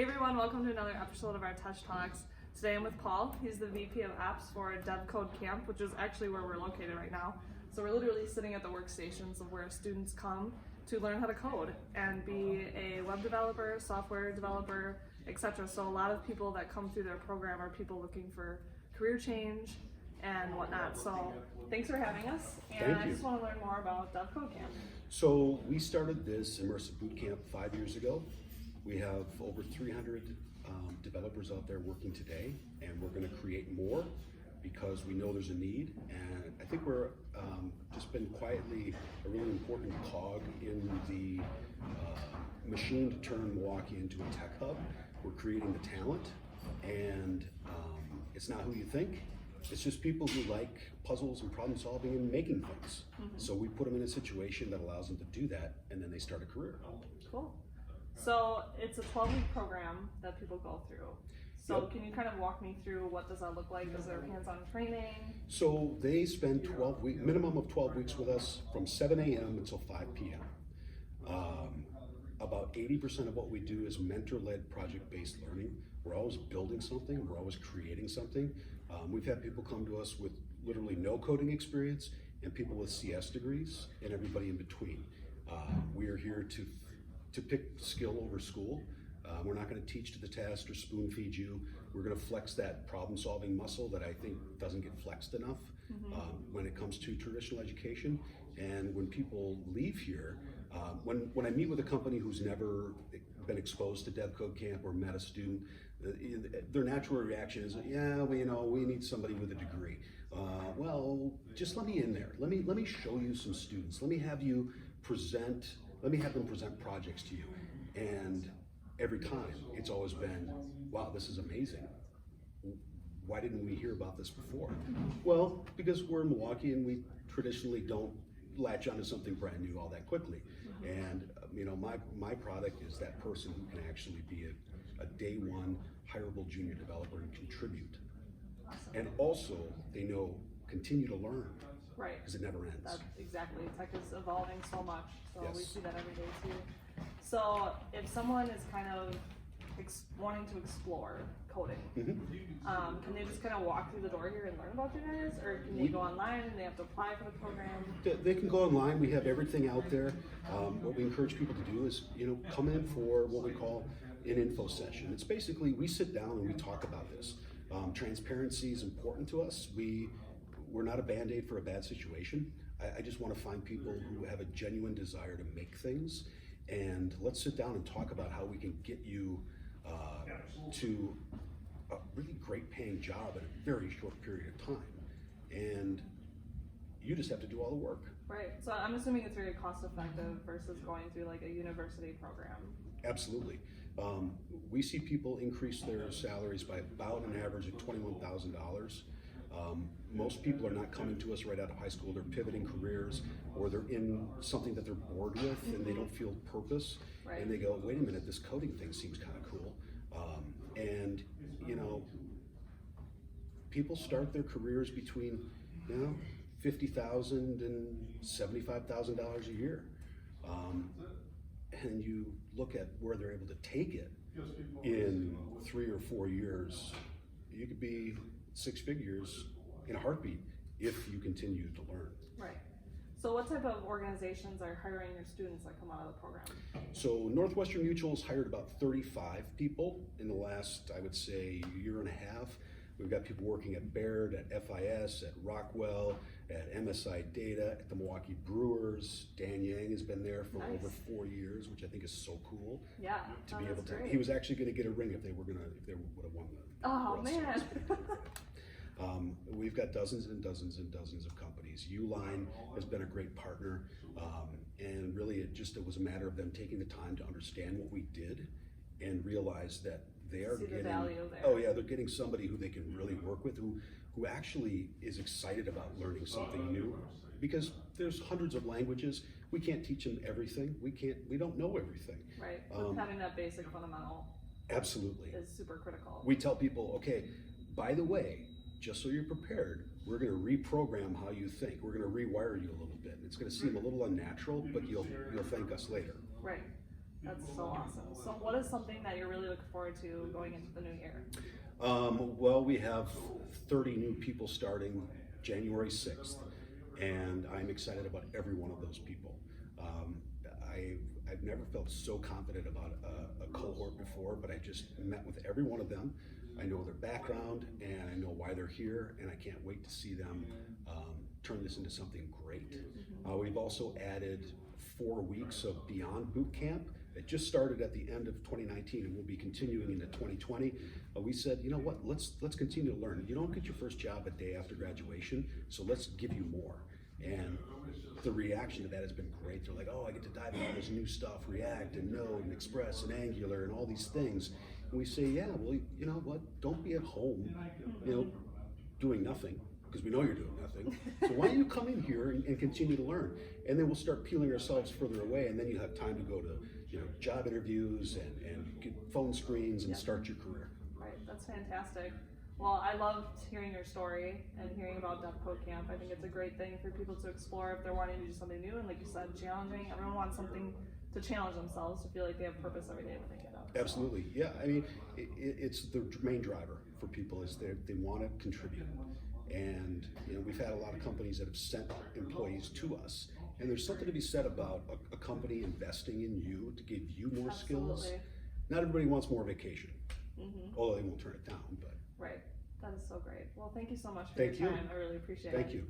Hey everyone, welcome to another episode of our TESCH Talks. Today I'm with Paul. He's the VP of Apps for devCodeCamp, which is actually where we're located right now. So we're literally sitting at the workstations of where students come to learn how to code and be a web developer, software developer, etc. So a lot of people that come through their program are people looking for career change and whatnot. So thanks for having us. And I just want to learn more about devCodeCamp. So we started this immersive bootcamp 5 years ago. We have over 300 developers out there working today, and we're going to create more because we know there's a need. And I think we're just been quietly a really important cog in the machine to turn Milwaukee into a tech hub. We're creating the talent, and it's not who you think. It's just people who like puzzles and problem solving and making things. So we put them in a situation that allows them to do that, and then they start a career. Cool. So it's a 12-week program that people go through. So Can you kind of walk me through what does that look like? Is there hands-on training? So they spend 12 weeks, minimum of 12 weeks with us from 7 a.m. until 5 p.m. About 80% of what we do is mentor-led project-based learning. We're always building something, we're always creating something. We've had people come to us with literally no coding experience and people with CS degrees and everybody in between. We are here to pick skill over school. We're not going to teach to the test or spoon feed you. We're going to flex that problem solving muscle that I think doesn't get flexed enough when it comes to traditional education. And when people leave here, when I meet with a company who's never been exposed to devCodeCamp or met a student, their natural reaction is, yeah, well, we need somebody with a degree. Well, just let me in there. Let me show you some students. Let me have them present projects to you. And every time it's always been, wow, this is amazing. Why didn't we hear about this before? Well, because we're in Milwaukee and we traditionally don't latch onto something brand new all that quickly. And my product is that person who can actually be a day one hireable junior developer and contribute. Awesome. And also they know continue to learn. Right. Because it never ends. That's exactly. Tech is evolving so much, so Yes. we see that every day too. So if someone is kind of wanting to explore coding, can they just kind of walk through the door here and learn about you guys, or can they go online and they have to apply for the program? They can go online. We have everything out there. What we encourage people to do is, come in for what we call an info session. It's basically we sit down and we talk about this. Transparency is important to us. We're not a band-aid for a bad situation. I just want to find people who have a genuine desire to make things, and let's sit down and talk about how we can get you to a really great paying job in a very short period of time. And you just have to do all the work. Right, so I'm assuming it's very cost effective versus going through like a university program. Absolutely. We see people increase their salaries by about an average of $21,000. Most people are not coming to us right out of high school. They're pivoting careers, or they're in something that they're bored with and they don't feel purpose. Right. And they go, wait a minute, this coding thing seems kind of cool. And people start their careers between $50,000 and $75,000 a year. And you look at where they're able to take it in 3 or 4 years, you could be 6 figures in a heartbeat if you continue to learn. Right. So what type of organizations are hiring your students that come out of the program? So Northwestern Mutual's hired about 35 people in the last, I would say, year and a half. We've got people working at Baird, at FIS, at Rockwell, at MSI Data, at the Milwaukee Brewers. Dan Yang has been there for over 4 years, which I think is so cool. Yeah, to be able to. great. He was actually going to get a ring if they would have won the. Oh man. We've got dozens and dozens and dozens of companies. Uline has been a great partner, and really it was a matter of them taking the time to understand what we did and realize that they are getting value there. Oh yeah, they're getting somebody who they can really work with, who actually is excited about learning something new. Because there's hundreds of languages, we can't teach them everything. We don't know everything. Right. Having that basic fundamental. Absolutely. Is super critical. We tell people, okay, by the way, just so you're prepared, we're going to reprogram how you think. We're going to rewire you a little bit. It's going to seem a little unnatural, but you'll thank us later. Right. That's so awesome. So what is something that you're really looking forward to going into the new year? Well, we have 30 new people starting January 6th, and I'm excited about every one of those people. I've never felt so confident about a cohort before, but I just met with every one of them. I know their background, and I know why they're here, and I can't wait to see them turn this into something great. We've also added 4 weeks of Beyond Bootcamp. It just started at the end of 2019 and will be continuing into 2020. We said, you know what, let's continue to learn. You don't get your first job a day after graduation, so let's give you more. And the reaction to that has been great. They're like, oh, I get to dive into all this new stuff, React and Node and Express and Angular and all these things. And we say, yeah, well, you know what, don't be at home, doing nothing, because we know you're doing nothing. So why don't you come in here and continue to learn? And then we'll start peeling ourselves further away, and then you have time to go to job interviews and get phone screens and start your career. Right, that's fantastic. Well, I loved hearing your story and hearing about devCodeCamp. I think it's a great thing for people to explore if they're wanting to do something new, and like you said, challenging. Everyone wants something to challenge themselves, to feel like they have purpose every day when they get up. Absolutely, yeah. I mean, it's the main driver for people is they want to contribute. And we've had a lot of companies that have sent employees to us, and there's something to be said about a company investing in you to give you more skills. Not everybody wants more vacation, although they won't turn it down. But right, that is so great. Well, thank you so much for your time. I really appreciate it. Thank you.